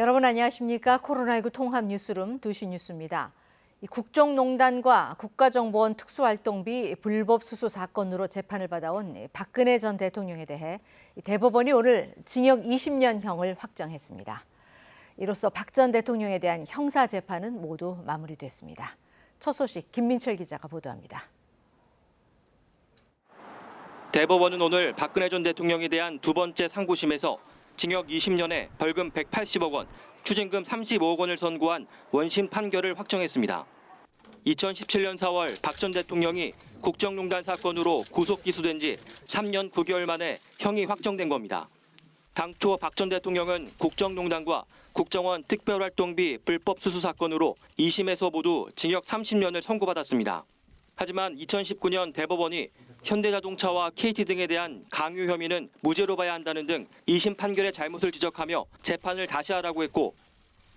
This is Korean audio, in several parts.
여러분 안녕하십니까? 코로나19 통합 뉴스룸 2시 뉴스입니다. 국정농단과 국가정보원 특수활동비 불법 수수 사건으로 재판을 받아온 박근혜 전 대통령에 대해 대법원이 오늘 징역 20년형을 확정했습니다. 이로써 박 전 대통령에 대한 형사 재판은 모두 마무리됐습니다. 첫 소식 김민철 기자가 보도합니다. 대법원은 오늘 박근혜 전 대통령에 대한 두 번째 상고심에서 징역 20년에 벌금 180억 원, 추징금 35억 원을 선고한 원심 판결을 확정했습니다. 2017년 4월 박 전 대통령이 국정농단 사건으로 구속 기소된 지 3년 9개월 만에 형이 확정된 겁니다. 당초 박 전 대통령은 국정농단과 국정원 특별활동비 불법 수수 사건으로 2심에서 모두 징역 30년을 선고받았습니다. 하지만 2019년 대법원이 현대자동차와 KT 등에 대한 강요 혐의는 무죄로 봐야 한다는 등 2심 판결의 잘못을 지적하며 재판을 다시 하라고 했고,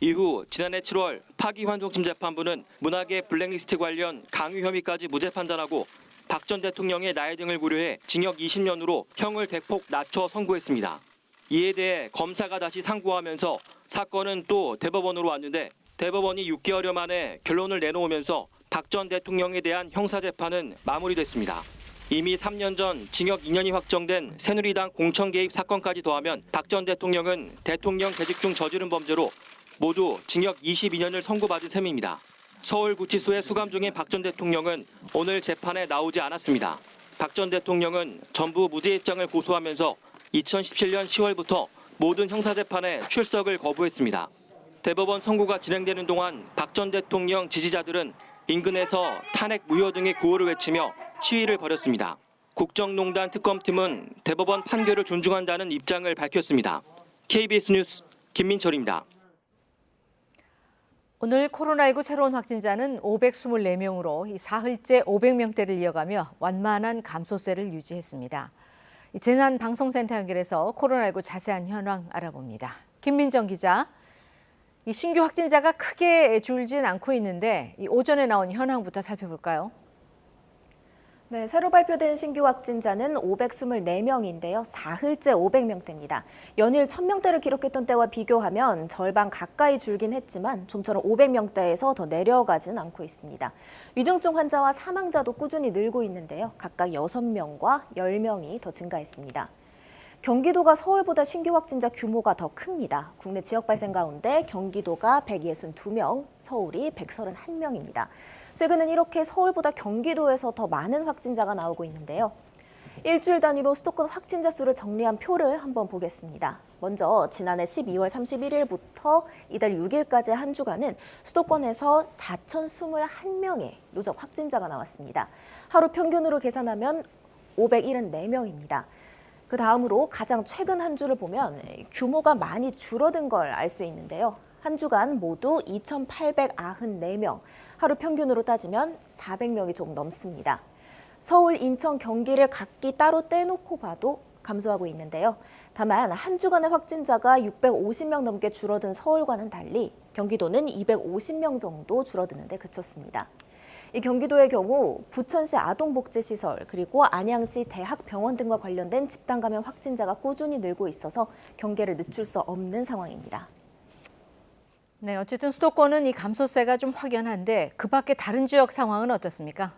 이후 지난해 7월 파기환송심 재판부는 문학의 블랙리스트 관련 강요 혐의까지 무죄 판단하고 박 전 대통령의 나이 등을 고려해 징역 20년으로 형을 대폭 낮춰 선고했습니다. 이에 대해 검사가 다시 상고하면서 사건은 또 대법원으로 왔는데 대법원이 6개월여 만에 결론을 내놓으면서 박 전 대통령에 대한 형사재판은 마무리됐습니다. 이미 3년 전 징역 2년이 확정된 새누리당 공천 개입 사건까지 더하면 박 전 대통령은 대통령 재직 중 저지른 범죄로 모두 징역 22년을 선고받은 셈입니다. 서울구치소에 수감 중인 박 전 대통령은 오늘 재판에 나오지 않았습니다. 박 전 대통령은 전부 무죄 입장을 고수하면서 2017년 10월부터 모든 형사재판에 출석을 거부했습니다. 대법원 선고가 진행되는 동안 박 전 대통령 지지자들은 인근에서 탄핵 무효 등의 구호를 외치며 시위를 벌였습니다. 국정농단 특검팀은 대법원 판결을 존중한다는 입장을 밝혔습니다. KBS 뉴스 김민철입니다. 오늘 코로나19 새로운 확진자는 524명으로 사흘째 500명대를 이어가며 완만한 감소세를 유지했습니다. 재난방송센터 연결해서 코로나19 자세한 현황 알아봅니다. 김민정 기자. 이 신규 확진자가 크게 줄진 않고 있는데 오전에 나온 현황부터 살펴볼까요? 네, 새로 발표된 신규 확진자는 524명인데요. 사흘째 500명대입니다. 연일 1000명대를 기록했던 때와 비교하면 절반 가까이 줄긴 했지만 좀처럼 500명대에서 더 내려가진 않고 있습니다. 위중증 환자와 사망자도 꾸준히 늘고 있는데요. 각각 6명과 10명이 더 증가했습니다. 경기도가 서울보다 신규 확진자 규모가 더 큽니다. 국내 지역 발생 가운데 경기도가 162명, 서울이 131명입니다. 최근엔 이렇게 서울보다 경기도에서 더 많은 확진자가 나오고 있는데요. 일주일 단위로 수도권 확진자 수를 정리한 표를 한번 보겠습니다. 먼저 지난해 12월 31일부터 이달 6일까지 한 주간은 수도권에서 4,021명의 누적 확진자가 나왔습니다. 하루 평균으로 계산하면 574명입니다. 그 다음으로 가장 최근 한 주를 보면 규모가 많이 줄어든 걸 알 수 있는데요. 한 주간 모두 2,894명, 하루 평균으로 따지면 400명이 조금 넘습니다. 서울, 인천, 경기를 각기 따로 떼놓고 봐도 감소하고 있는데요. 다만 한 주간의 확진자가 650명 넘게 줄어든 서울과는 달리 경기도는 250명 정도 줄어드는 데 그쳤습니다. 이 경기도의 경우 부천시 아동복지시설 그리고 안양시 대학병원 등과 관련된 집단 감염 확진자가 꾸준히 늘고 있어서 경계를 늦출 수 없는 상황입니다. 네, 어쨌든 수도권은 이 감소세가 좀 확연한데 그 밖에 다른 지역 상황은 어떻습니까?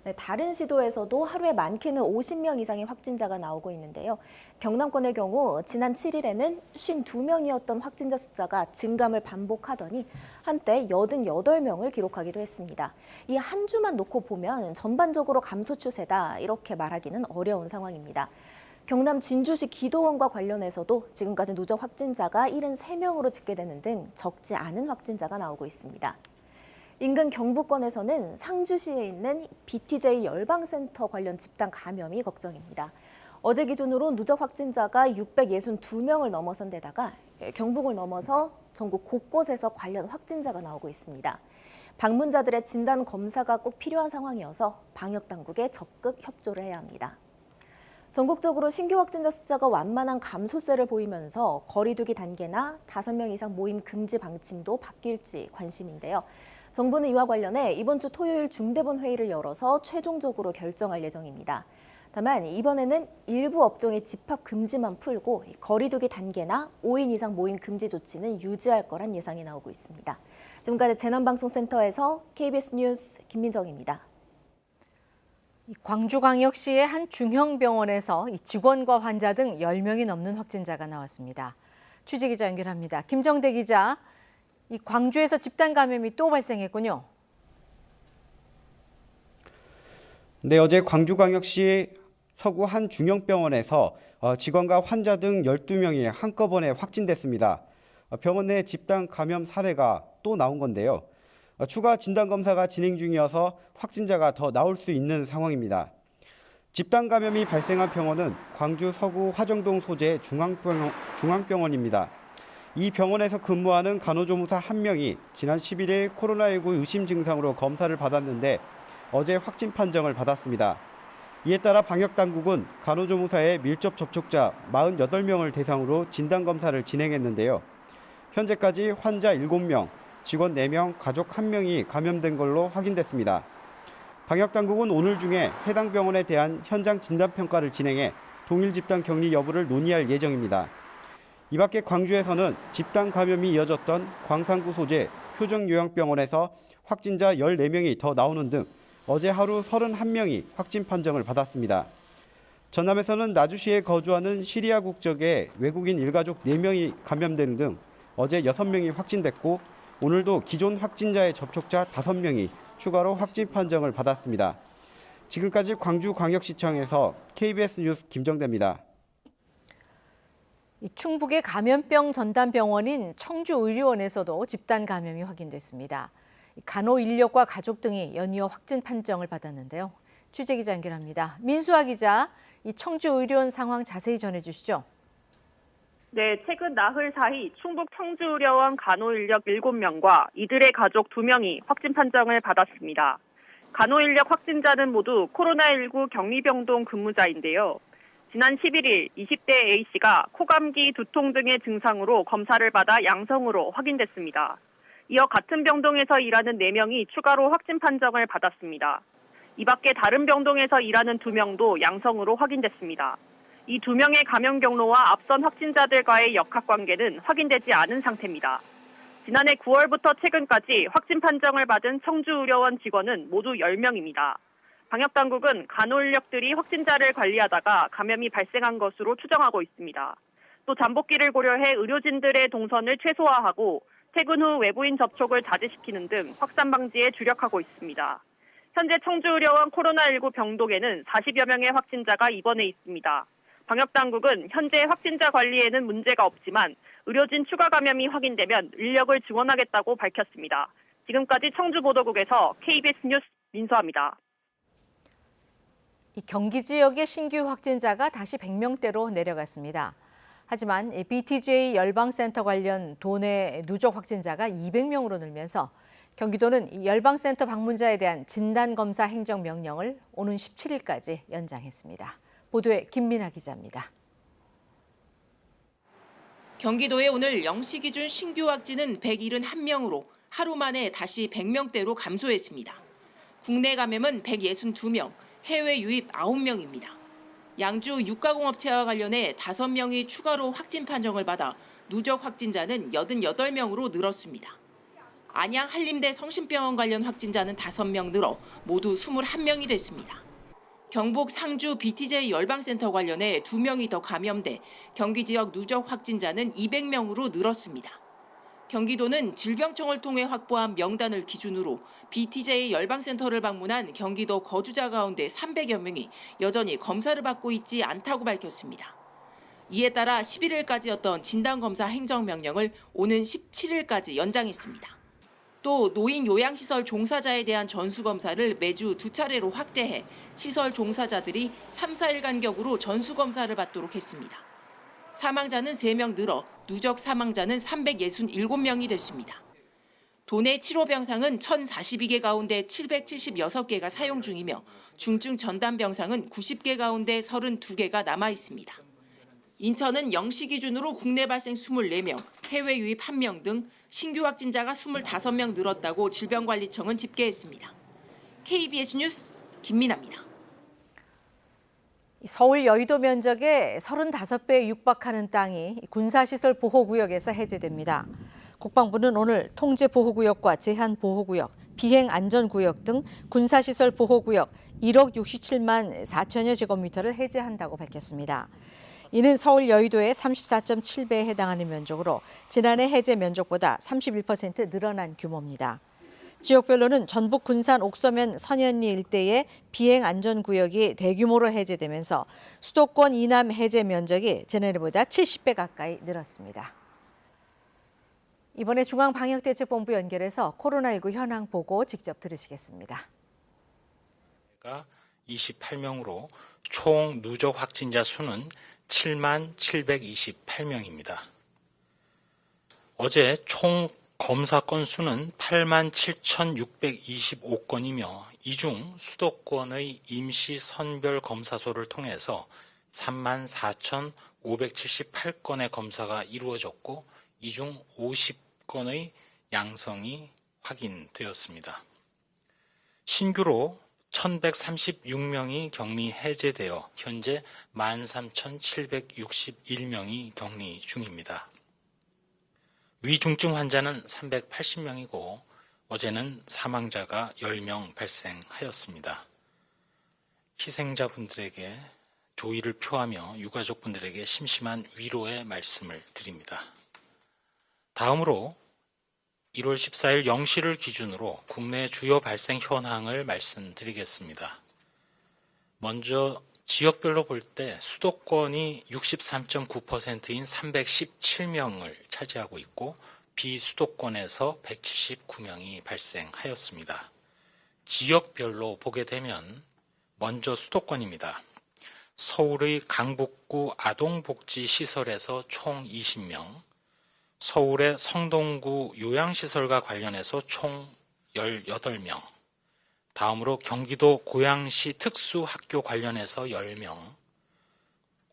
네, 다른 시도에서도 하루에 많게는 50명 이상의 확진자가 나오고 있는데요. 경남권의 경우 지난 7일에는 52명이었던 확진자 숫자가 증감을 반복하더니 한때 88명을 기록하기도 했습니다. 이 한 주만 놓고 보면 전반적으로 감소 추세다 이렇게 말하기는 어려운 상황입니다. 경남 진주시 기도원과 관련해서도 지금까지 누적 확진자가 73명으로 집계되는 등 적지 않은 확진자가 나오고 있습니다. 인근 경북권에서는 상주시에 있는 BTJ 열방센터 관련 집단 감염이 걱정입니다. 어제 기준으로 누적 확진자가 662명을 넘어선 데다가 경북을 넘어서 전국 곳곳에서 관련 확진자가 나오고 있습니다. 방문자들의 진단 검사가 꼭 필요한 상황이어서 방역 당국에 적극 협조를 해야 합니다. 전국적으로 신규 확진자 숫자가 완만한 감소세를 보이면서 거리 두기 단계나 5명 이상 모임 금지 방침도 바뀔지 관심인데요. 정부는 이와 관련해 이번 주 토요일 중대본 회의를 열어서 최종적으로 결정할 예정입니다. 다만 이번에는 일부 업종의 집합 금지만 풀고 거리 두기 단계나 5인 이상 모임 금지 조치는 유지할 거란 예상이 나오고 있습니다. 지금까지 재난방송센터에서 KBS 뉴스 김민정입니다. 광주광역시의 한 중형병원에서 직원과 환자 등 10명이 넘는 확진자가 나왔습니다. 취재기자 연결합니다. 김정대 기자, 이 광주에서 집단 감염이 또 발생했군요. 네, 어제 광주광역시 서구 한 중형병원에서 직원과 환자 등 12명이 한꺼번에 확진됐습니다. 병원 내 집단 감염 사례가 또 나온 건데요. 추가 진단검사가 진행 중이어서 확진자가 더 나올 수 있는 상황입니다. 집단 감염이 발생한 병원은 광주 서구 화정동 소재 중앙병원입니다. 이 병원에서 근무하는 간호조무사 1명이 지난 11일 코로나19 의심 증상으로 검사를 받았는데 어제 확진 판정을 받았습니다. 이에 따라 방역당국은 간호조무사의 밀접 접촉자 48명을 대상으로 진단검사를 진행했는데요. 현재까지 환자 7명, 직원 4명, 가족 1명이 감염된 걸로 확인됐습니다. 방역당국은 오늘 중에 해당 병원에 대한 현장 진단평가를 진행해 동일 집단 격리 여부를 논의할 예정입니다. 이 밖에 광주에서는 집단 감염이 이어졌던 광산구 소재 효정요양병원에서 확진자 14명이 더 나오는 등 어제 하루 31명이 확진 판정을 받았습니다. 전남에서는 나주시에 거주하는 시리아 국적의 외국인 일가족 4명이 감염되는 등 어제 6명이 확진됐고 오늘도 기존 확진자의 접촉자 5명이 추가로 확진 판정을 받았습니다. 지금까지 광주광역시청에서 KBS 뉴스 김정대입니다. 충북의 감염병 전담병원인 청주의료원에서도 집단 감염이 확인됐습니다. 간호 인력과 가족 등이 연이어 확진 판정을 받았는데요. 취재기자 연결합니다. 민수아 기자, 이 청주의료원 상황 자세히 전해주시죠. 네, 최근 나흘 사이 충북 청주의료원 간호인력 7명과 이들의 가족 2명이 확진 판정을 받았습니다. 간호인력 확진자는 모두 코로나19 격리병동 근무자인데요. 지난 11일 20대 A씨가 코감기, 두통 등의 증상으로 검사를 받아 양성으로 확인됐습니다. 이어 같은 병동에서 일하는 4명이 추가로 확진 판정을 받았습니다. 이 밖에 다른 병동에서 일하는 2명도 양성으로 확인됐습니다. 이 2명의 감염 경로와 앞선 확진자들과의 역학관계는 확인되지 않은 상태입니다. 지난해 9월부터 최근까지 확진 판정을 받은 청주의료원 직원은 모두 10명입니다. 방역당국은 간호인력들이 확진자를 관리하다가 감염이 발생한 것으로 추정하고 있습니다. 또 잠복기를 고려해 의료진들의 동선을 최소화하고 퇴근 후 외부인 접촉을 자제시키는 등 확산 방지에 주력하고 있습니다. 현재 청주의료원 코로나19 병동에는 40여 명의 확진자가 입원해 있습니다. 방역당국은 현재 확진자 관리에는 문제가 없지만 의료진 추가 감염이 확인되면 인력을 지원하겠다고 밝혔습니다. 지금까지 청주보도국에서 KBS 뉴스 민수아입니다. 이 경기 지역의 신규 확진자가 다시 100명대로 내려갔습니다. 하지만 BTJ 열방센터 관련 도내 누적 확진자가 200명으로 늘면서 경기도는 이 열방센터 방문자에 대한 진단검사 행정명령을 오는 17일까지 연장했습니다. 보도에 김민아 기자입니다. 경기도의 오늘 0시 기준 신규 확진은 171명으로 하루 만에 다시 100명대로 감소했습니다. 국내 감염은 162명, 해외 유입 9명입니다. 양주 육가공업체와 관련해 5명이 추가로 확진 판정을 받아 누적 확진자는 88명으로 늘었습니다. 안양 한림대 성심병원 관련 확진자는 5명 늘어 모두 21명이 됐습니다. 경북 상주 BTJ 열방센터 관련해 2명이 더 감염돼 경기 지역 누적 확진자는 200명으로 늘었습니다. 경기도는 질병청을 통해 확보한 명단을 기준으로 BTJ 열방센터를 방문한 경기도 거주자 가운데 300여 명이 여전히 검사를 받고 있지 않다고 밝혔습니다. 이에 따라 11일까지였던 진단검사 행정명령을 오는 17일까지 연장했습니다. 또 노인 요양시설 종사자에 대한 전수검사를 매주 2차례로 확대해 시설 종사자들이 3, 4일 간격으로 전수검사를 받도록 했습니다. 사망자는 3명 늘어 누적 사망자는 367명이 됐습니다. 도내 치료병상은 1,042개 가운데 776개가 사용 중이며 중증 전담병상은 90개 가운데 32개가 남아 있습니다. 인천은 0시 기준으로 국내 발생 24명, 해외 유입 1명 등 신규 확진자가 25명 늘었다고 질병관리청은 집계했습니다. KBS 뉴스 김민아입니다. 서울 여의도 면적의 35배에 육박하는 땅이 군사시설 보호구역에서 해제됩니다. 국방부는 오늘 통제보호구역과 제한보호구역, 비행안전구역 등 군사시설 보호구역 1억 67만 4천여 제곱미터를 해제한다고 밝혔습니다. 이는 서울 여의도의 34.7배에 해당하는 면적으로 지난해 해제 면적보다 31% 늘어난 규모입니다. 지역별로는 전북 군산 옥서면 선현리 일대의 비행안전구역이 대규모로 해제되면서 수도권 이남 해제 면적이 지난해보다 70배 가까이 늘었습니다. 이번에 중앙방역대책본부 연결해서 코로나19 현황 보고 직접 들으시겠습니다. 28명으로 총 누적 확진자 수는 7만 728명입니다. 어제 총 검사 건수는 8만 7,625건이며 이 중 수도권의 임시 선별 검사소를 통해서 3만 4,578건의 검사가 이루어졌고 이 중 50건의 양성이 확인되었습니다. 신규로 1,136명이 격리 해제되어 현재 13,761명이 격리 중입니다. 위중증 환자는 380명이고 어제는 사망자가 10명 발생하였습니다. 희생자분들에게 조의를 표하며 유가족분들에게 심심한 위로의 말씀을 드립니다. 다음으로 1월 14일 0시를 기준으로 국내 주요 발생 현황을 말씀드리겠습니다. 먼저 지역별로 볼 때 수도권이 63.9%인 317명을 차지하고 있고 비수도권에서 179명이 발생하였습니다. 지역별로 보게 되면 먼저 수도권입니다. 서울의 강북구 아동복지시설에서 총 20명, 서울의 성동구 요양시설과 관련해서 총 18명, 다음으로 경기도 고양시 특수학교 관련해서 10명,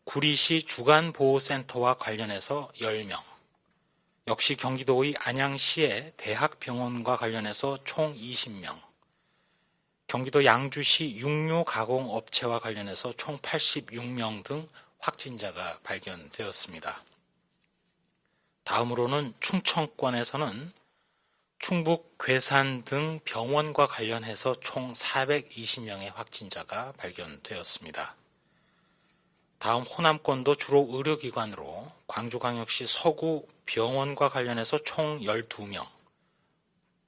구리시 주간보호센터와 관련해서 10명, 역시 경기도의 안양시의 대학병원과 관련해서 총 20명, 경기도 양주시 육류가공업체와 관련해서 총 86명 등 확진자가 발견되었습니다. 다음으로는 충청권에서는 충북 괴산 등 병원과 관련해서 총 420명의 확진자가 발견되었습니다. 다음 호남권도 주로 의료기관으로 광주광역시 서구 병원과 관련해서 총 12명,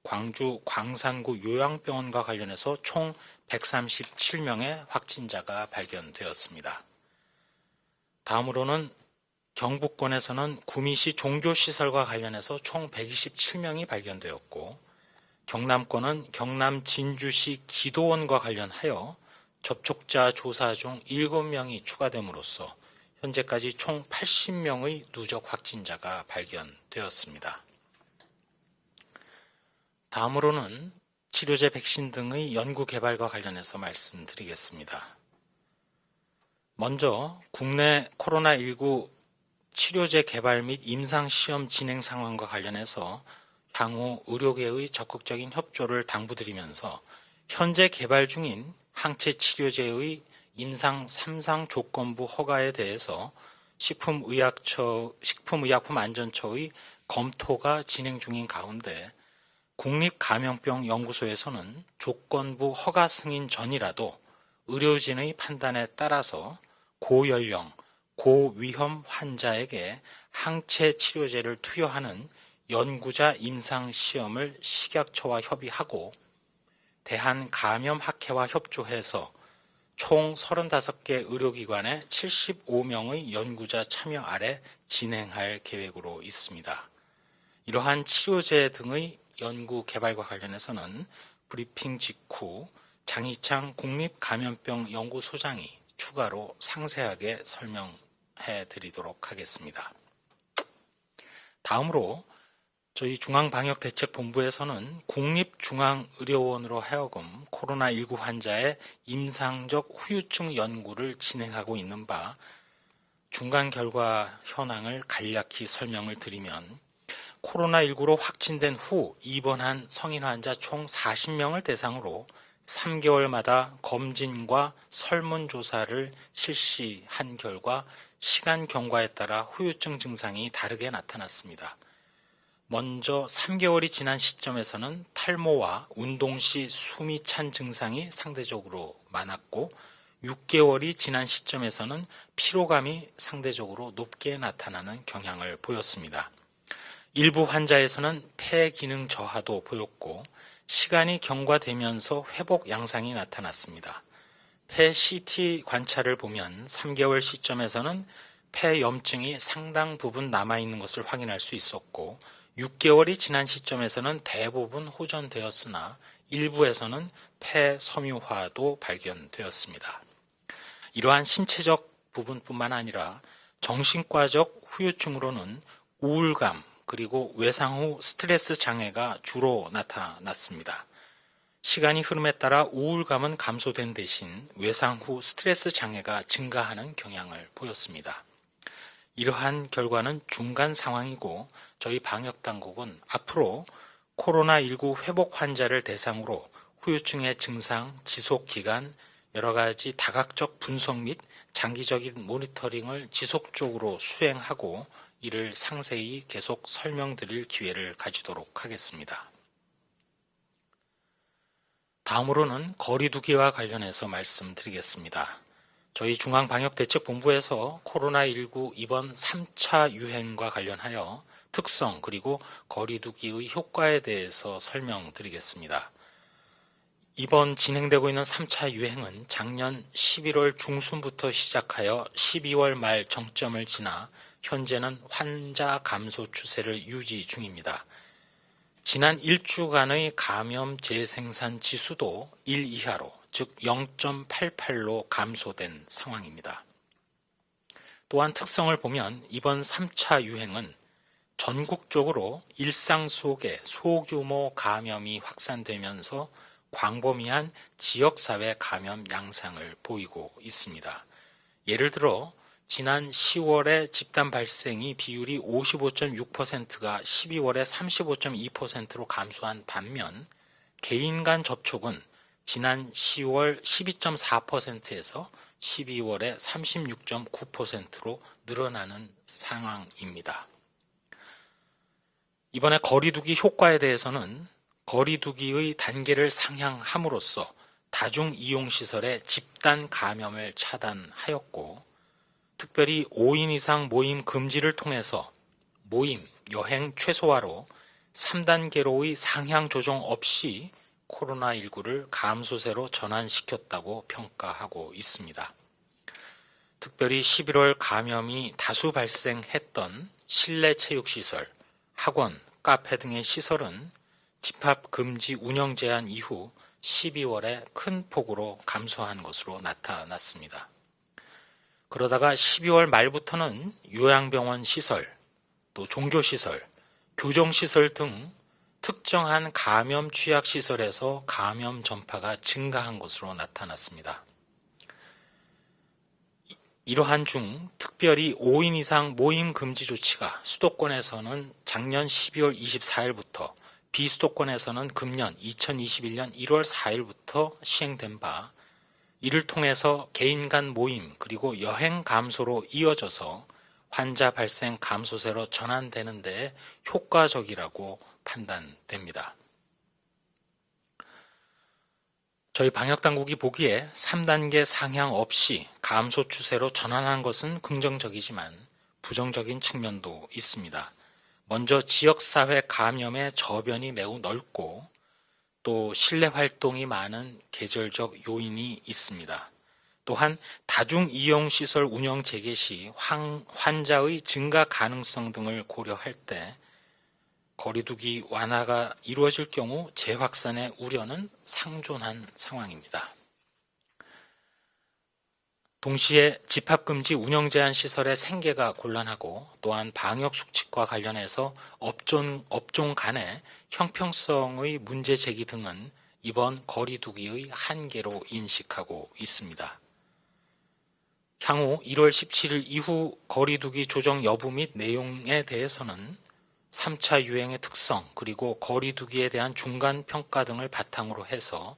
광주 광산구 요양병원과 관련해서 총 137명의 확진자가 발견되었습니다. 다음으로는 경북권에서는 구미시 종교시설과 관련해서 총 127명이 발견되었고 경남권은 경남 진주시 기도원과 관련하여 접촉자 조사 중 7명이 추가됨으로써 현재까지 총 80명의 누적 확진자가 발견되었습니다. 다음으로는 치료제 백신 등의 연구 개발과 관련해서 말씀드리겠습니다. 먼저 국내 코로나19 치료제 개발 및 임상시험 진행 상황과 관련해서 향후 의료계의 적극적인 협조를 당부드리면서 현재 개발 중인 항체 치료제의 임상 3상 조건부 허가에 대해서 식품의약품안전처의 검토가 진행 중인 가운데 국립감염병연구소에서는 조건부 허가 승인 전이라도 의료진의 판단에 따라서 고연령, 고위험 환자에게 항체 치료제를 투여하는 연구자 임상시험을 식약처와 협의하고 대한감염학회와 협조해서 총 35개 의료기관의 75명의 연구자 참여 아래 진행할 계획으로 있습니다. 이러한 치료제 등의 연구 개발과 관련해서는 브리핑 직후 장희창 국립감염병연구소장이 추가로 상세하게 설명해 드리도록 하겠습니다. 다음으로 저희 중앙방역대책본부에서는 국립중앙의료원으로 하여금 코로나19 환자의 임상적 후유증 연구를 진행하고 있는 바 중간 결과 현황을 간략히 설명을 드리면 코로나19로 확진된 후 입원한 성인 환자 총 40명을 대상으로 3개월마다 검진과 설문조사를 실시한 결과 시간 경과에 따라 후유증 증상이 다르게 나타났습니다. 먼저 3개월이 지난 시점에서는 탈모와 운동 시 숨이 찬 증상이 상대적으로 많았고 6개월이 지난 시점에서는 피로감이 상대적으로 높게 나타나는 경향을 보였습니다. 일부 환자에서는 폐 기능 저하도 보였고 시간이 경과되면서 회복 양상이 나타났습니다. 폐 CT 관찰을 보면 3개월 시점에서는 폐 염증이 상당 부분 남아있는 것을 확인할 수 있었고 6개월이 지난 시점에서는 대부분 호전되었으나 일부에서는 폐 섬유화도 발견되었습니다. 이러한 신체적 부분뿐만 아니라 정신과적 후유증으로는 우울감 그리고 외상 후 스트레스 장애가 주로 나타났습니다. 시간이 흐름에 따라 우울감은 감소된 대신 외상 후 스트레스 장애가 증가하는 경향을 보였습니다. 이러한 결과는 중간 상황이고 저희 방역당국은 앞으로 코로나19 회복 환자를 대상으로 후유증의 증상, 지속기간, 여러 가지 다각적 분석 및 장기적인 모니터링을 지속적으로 수행하고 이를 상세히 계속 설명드릴 기회를 가지도록 하겠습니다. 다음으로는 거리 두기와 관련해서 말씀드리겠습니다. 저희 중앙방역대책본부에서 코로나19 이번 3차 유행과 관련하여 특성 그리고 거리 두기의 효과에 대해서 설명드리겠습니다. 이번 진행되고 있는 3차 유행은 작년 11월 중순부터 시작하여 12월 말 정점을 지나 현재는 환자 감소 추세를 유지 중입니다. 지난 1주간의 감염 재생산 지수도 1 이하로 즉 0.88로 감소된 상황입니다. 또한 특성을 보면 이번 3차 유행은 전국적으로 일상 속에 소규모 감염이 확산되면서 광범위한 지역사회 감염 양상을 보이고 있습니다. 예를 들어 지난 10월에 집단 발생이 비율이 55.6%가 12월에 35.2%로 감소한 반면 개인 간 접촉은 지난 10월 12.4%에서 12월에 36.9%로 늘어나는 상황입니다. 이번에 거리두기 효과에 대해서는 거리두기의 단계를 상향함으로써 다중이용시설의 집단 감염을 차단하였고 특별히 5인 이상 모임 금지를 통해서 모임, 여행 최소화로 3단계로의 상향 조정 없이 코로나19를 감소세로 전환시켰다고 평가하고 있습니다. 특별히 11월 감염이 다수 발생했던 실내 체육시설, 학원, 카페 등의 시설은 집합 금지 운영 제한 이후 12월에 큰 폭으로 감소한 것으로 나타났습니다. 그러다가 12월 말부터는 요양병원 시설, 또 종교시설, 교정시설 등 특정한 감염 취약시설에서 감염 전파가 증가한 것으로 나타났습니다. 이러한 중 특별히 5인 이상 모임 금지 조치가 수도권에서는 작년 12월 24일부터 비수도권에서는 금년 2021년 1월 4일부터 시행된 바 이를 통해서 개인 간 모임 그리고 여행 감소로 이어져서 환자 발생 감소세로 전환되는 데 효과적이라고 판단됩니다. 저희 방역당국이 보기에 3단계 상향 없이 감소 추세로 전환한 것은 긍정적이지만 부정적인 측면도 있습니다. 먼저 지역사회 감염의 저변이 매우 넓고 또 실내 활동이 많은 계절적 요인이 있습니다. 또한 다중이용시설 운영 재개 시 환자의 증가 가능성 등을 고려할 때 거리두기 완화가 이루어질 경우 재확산의 우려는 상존한 상황입니다. 동시에 집합금지 운영 제한 시설의 생계가 곤란하고 또한 방역 수칙과 관련해서 업종 간의 형평성의 문제 제기 등은 이번 거리두기의 한계로 인식하고 있습니다. 향후 1월 17일 이후 거리두기 조정 여부 및 내용에 대해서는 3차 유행의 특성 그리고 거리두기에 대한 중간 평가 등을 바탕으로 해서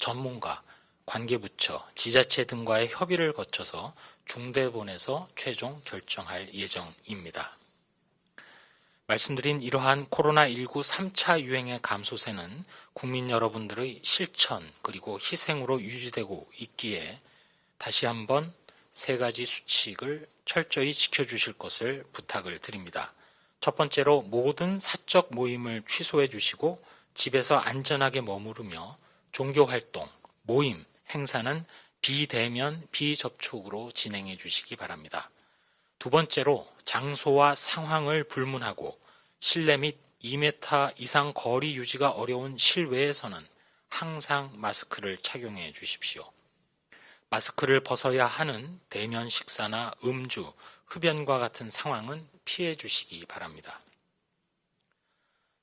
전문가, 관계부처, 지자체 등과의 협의를 거쳐서 중대본에서 최종 결정할 예정입니다. 말씀드린 이러한 코로나19 3차 유행의 감소세는 국민 여러분들의 실천 그리고 희생으로 유지되고 있기에 다시 한번 3가지 수칙을 철저히 지켜주실 것을 부탁을 드립니다. 첫 번째로 모든 사적 모임을 취소해 주시고 집에서 안전하게 머무르며 종교활동, 모임, 행사는 비대면, 비접촉으로 진행해 주시기 바랍니다. 두 번째로 장소와 상황을 불문하고 실내 및 2m 이상 거리 유지가 어려운 실외에서는 항상 마스크를 착용해 주십시오. 마스크를 벗어야 하는 대면 식사나 음주, 흡연과 같은 상황은 피해 주시기 바랍니다.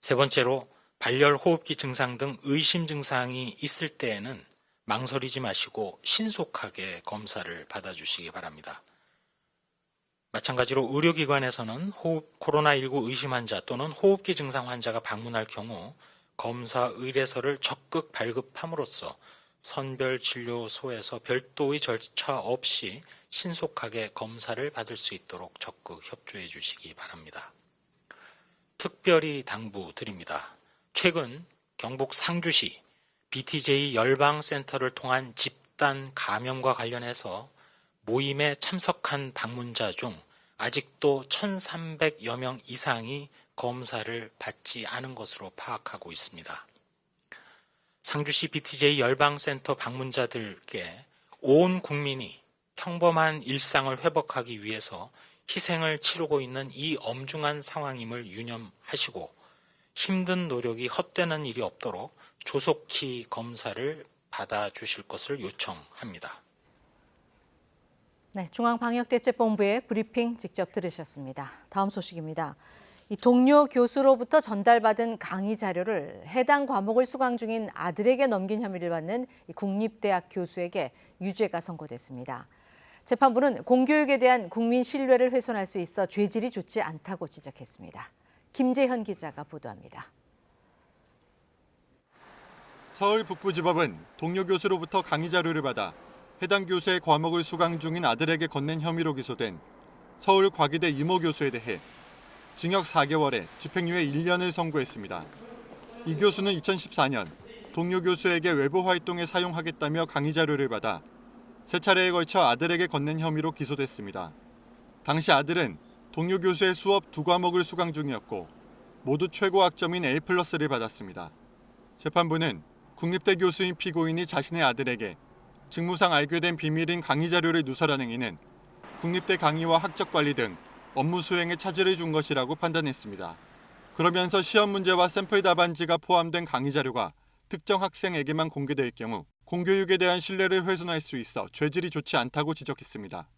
세 번째로 발열 호흡기 증상 등 의심 증상이 있을 때에는 망설이지 마시고 신속하게 검사를 받아주시기 바랍니다. 마찬가지로 의료기관에서는 코로나19 의심 환자 또는 호흡기 증상 환자가 방문할 경우 검사 의뢰서를 적극 발급함으로써 선별진료소에서 별도의 절차 없이 신속하게 검사를 받을 수 있도록 적극 협조해 주시기 바랍니다. 특별히 당부드립니다. 최근 경북 상주시 BTJ 열방센터를 통한 집단 감염과 관련해서 모임에 참석한 방문자 중 아직도 1,300여 명 이상이 검사를 받지 않은 것으로 파악하고 있습니다. 상주시 BTJ 열방센터 방문자들께 온 국민이 평범한 일상을 회복하기 위해서 희생을 치르고 있는 이 엄중한 상황임을 유념하시고 힘든 노력이 헛되는 일이 없도록 조속히 검사를 받아주실 것을 요청합니다. 네, 중앙방역대책본부의 브리핑 직접 들으셨습니다. 다음 소식입니다. 이 동료 교수로부터 전달받은 강의 자료를 해당 과목을 수강 중인 아들에게 넘긴 혐의를 받는 국립대학 교수에게 유죄가 선고됐습니다. 재판부는 공교육에 대한 국민 신뢰를 훼손할 수 있어 죄질이 좋지 않다고 지적했습니다. 김재현 기자가 보도합니다. 서울 북부지법은 동료 교수로부터 강의 자료를 받아 해당 교수의 과목을 수강 중인 아들에게 건넨 혐의로 기소된 서울 과기대 이모 교수에 대해 징역 4개월에 집행유예 1년을 선고했습니다. 이 교수는 2014년 동료 교수에게 외부 활동에 사용하겠다며 강의 자료를 받아 세 차례에 걸쳐 아들에게 건넨 혐의로 기소됐습니다. 당시 아들은 동료 교수의 수업 2과목을 수강 중이었고 모두 최고 학점인 A+를 받았습니다. 재판부는 국립대 교수인 피고인이 자신의 아들에게 직무상 알게 된 비밀인 강의 자료를 누설한 행위는 국립대 강의와 학적 관리 등 업무 수행에 차질을 준 것이라고 판단했습니다. 그러면서 시험 문제와 샘플 답안지가 포함된 강의 자료가 특정 학생에게만 공개될 경우 공교육에 대한 신뢰를 훼손할 수 있어 죄질이 좋지 않다고 지적했습니다.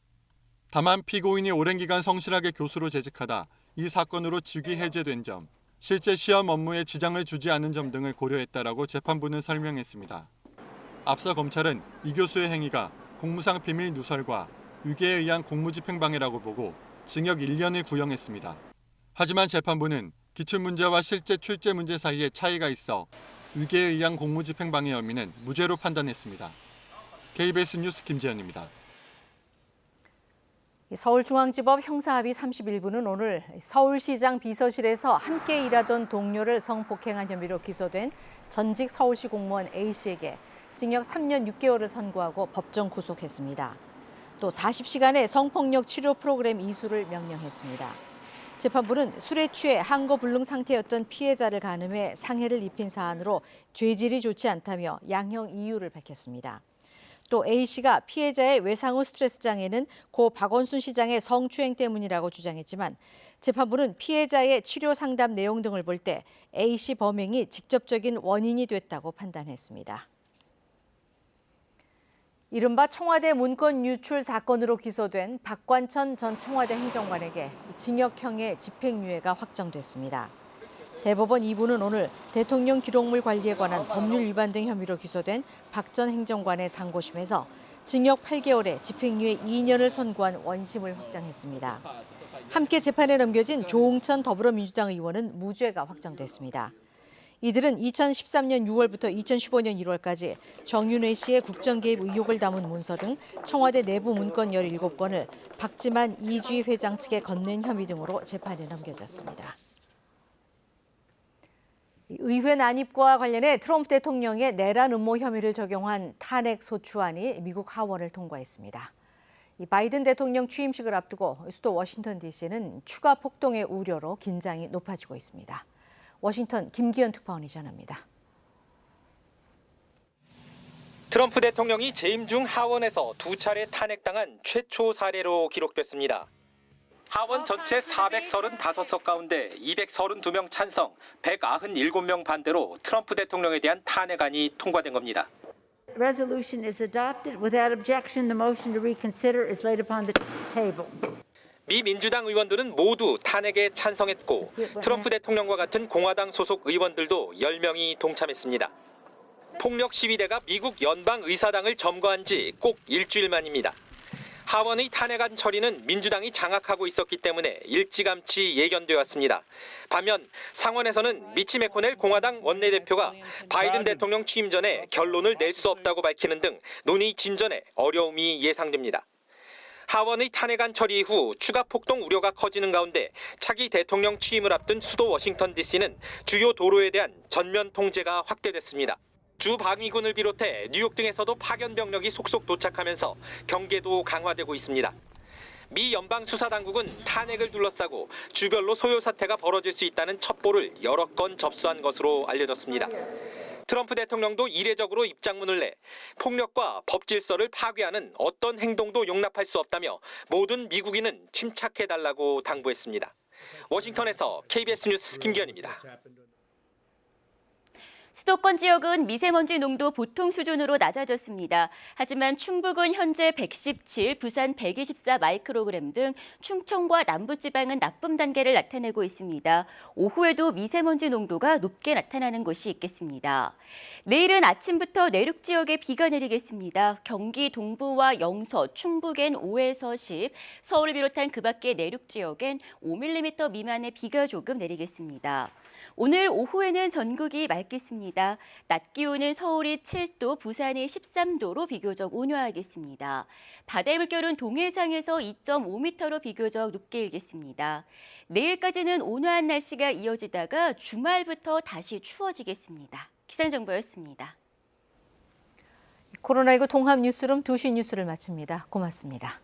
다만 피고인이 오랜 기간 성실하게 교수로 재직하다 이 사건으로 직위 해제된 점, 실제 시험 업무에 지장을 주지 않은 점 등을 고려했다라고 재판부는 설명했습니다. 앞서 검찰은 이 교수의 행위가 공무상 비밀 누설과 유괴에 의한 공무집행방해라고 보고 징역 1년을 구형했습니다. 하지만 재판부는 기출문제와 실제 출제 문제 사이에 차이가 있어 유괴에 의한 공무집행방해 혐의는 무죄로 판단했습니다. KBS 뉴스 김재현입니다. 서울중앙지법 형사합의 31부는 오늘 서울시장 비서실에서 함께 일하던 동료를 성폭행한 혐의로 기소된 전직 서울시 공무원 A씨에게 징역 3년 6개월을 선고하고 법정 구속했습니다. 또 40시간의 성폭력 치료 프로그램 이수를 명령했습니다. 재판부는 술에 취해 한거불능 상태였던 피해자를 가늠해 상해를 입힌 사안으로 죄질이 좋지 않다며 양형 이유를 밝혔습니다. 또 A씨가 피해자의 외상 후 스트레스 장애는 고 박원순 시장의 성추행 때문이라고 주장했지만 재판부는 피해자의 치료 상담 내용 등을 볼 때 A씨 범행이 직접적인 원인이 됐다고 판단했습니다. 이른바 청와대 문건 유출 사건으로 기소된 박관천 전 청와대 행정관에게 징역형의 집행유예가 확정됐습니다. 대법원 2부는 오늘 대통령 기록물 관리에 관한 법률 위반 등 혐의로 기소된 박 전 행정관의 상고심에서 징역 8개월에 집행유예 2년을 선고한 원심을 확정했습니다. 함께 재판에 넘겨진 조응천 더불어민주당 의원은 무죄가 확정됐습니다. 이들은 2013년 6월부터 2015년 1월까지 정윤회 씨의 국정 개입 의혹을 담은 문서 등 청와대 내부 문건 17건을 박지만 이주희 회장 측에 건넨 혐의 등으로 재판에 넘겨졌습니다. 의회 난입과 관련해 트럼프 대통령의 내란 음모 혐의를 적용한 탄핵 소추안이 미국 하원을 통과했습니다. 바이든 대통령 취임식을 앞두고 수도 워싱턴 DC는 추가 폭동의 우려로 긴장이 높아지고 있습니다. 워싱턴 김기현 특파원이 전합니다. 트럼프 대통령이 재임 중 하원에서 2차례 탄핵당한 최초 사례로 기록됐습니다. 하원 전체 435석 가운데 232명 찬성, 197명 반대로 트럼프 대통령에 대한 탄핵안이 통과된 겁니다. Resolution is adopted. Without objection, the motion to reconsider is laid upon the table. 미 민주당 의원들은 모두 탄핵에 찬성했고 트럼프 대통령과 같은 공화당 소속 의원들도 10명이 동참했습니다. 폭력 시위대가 미국 연방의사당을 점거한 지 꼭 일주일 만입니다. 하원의 탄핵안 처리는 민주당이 장악하고 있었기 때문에 일찌감치 예견돼 왔습니다. 반면 상원에서는 미치 매코넬 공화당 원내대표가 바이든 대통령 취임 전에 결론을 낼 수 없다고 밝히는 등 논의 진전에 어려움이 예상됩니다. 하원의 탄핵안 처리 이후 추가 폭동 우려가 커지는 가운데 차기 대통령 취임을 앞둔 수도 워싱턴 DC는 주요 도로에 대한 전면 통제가 확대됐습니다. 주 방위군을 비롯해 뉴욕 등에서도 파견 병력이 속속 도착하면서 경계도 강화되고 있습니다. 미 연방수사당국은 탄핵을 둘러싸고 주별로 소요 사태가 벌어질 수 있다는 첩보를 여러 건 접수한 것으로 알려졌습니다. 트럼프 대통령도 이례적으로 입장문을 내 폭력과 법 질서를 파괴하는 어떤 행동도 용납할 수 없다며 모든 미국인은 침착해달라고 당부했습니다. 워싱턴에서 KBS 뉴스 김기현입니다. 수도권 지역은 미세먼지 농도 보통 수준으로 낮아졌습니다. 하지만 충북은 현재 117, 부산 124 마이크로그램 등 충청과 남부지방은 나쁨 단계를 나타내고 있습니다. 오후에도 미세먼지 농도가 높게 나타나는 곳이 있겠습니다. 내일은 아침부터 내륙 지역에 비가 내리겠습니다. 경기 동부와 영서, 충북엔 5에서 10, 서울을 비롯한 그 밖의 내륙 지역엔 5mm 미만의 비가 조금 내리겠습니다. 오늘 오후에는 전국이 맑겠습니다. 낮 기온은 서울이 7도, 부산이 13도로 비교적 온화하겠습니다. 바다의 물결은 동해상에서 2.5m로 비교적 높게 일겠습니다. 내일까지는 온화한 날씨가 이어지다가 주말부터 다시 추워지겠습니다. 기상정보였습니다. 코로나19 통합 뉴스룸 2시 뉴스를 마칩니다. 고맙습니다.